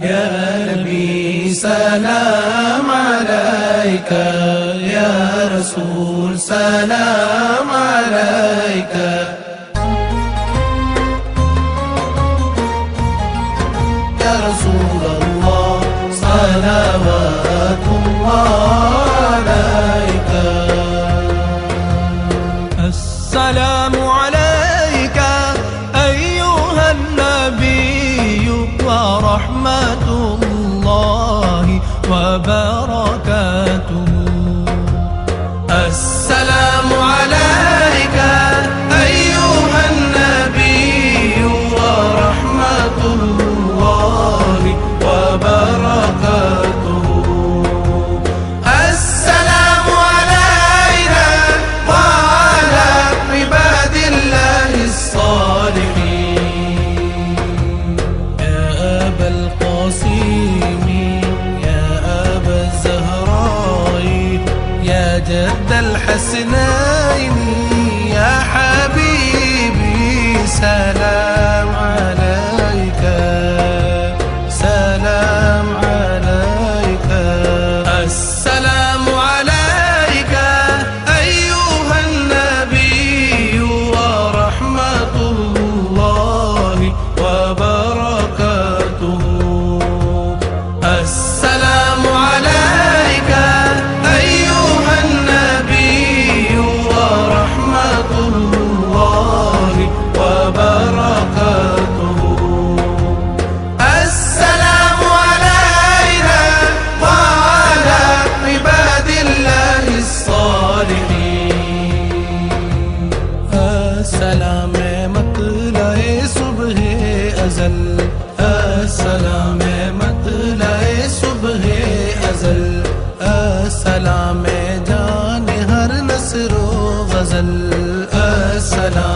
يا نبي سلام عليك، يا رسول سلام عليك. يا رسول الله صلوات الله عليك. السلام عليك أيها النبي ورحمة الله وبركاته. السلام عليك أيها النبي ورحمة الله وبركاته. السلام علينا وعلى عباد الله الصالحين. يا أبا القاسم يا أبا الزهراء يا جد الحسنين يا حبيبي سلام عليك، سلام عليك. السلام عليك أيها النبي ورحمة الله وبركاته. السلام عليك أيها النبي ورحمة الله وبركاته. السلام علينا وعلى عباد الله الصالحين. السلام مطلع صبح أزل، السلام مطلع صبح أزل. السلام جان هر نصر و غزل، السلام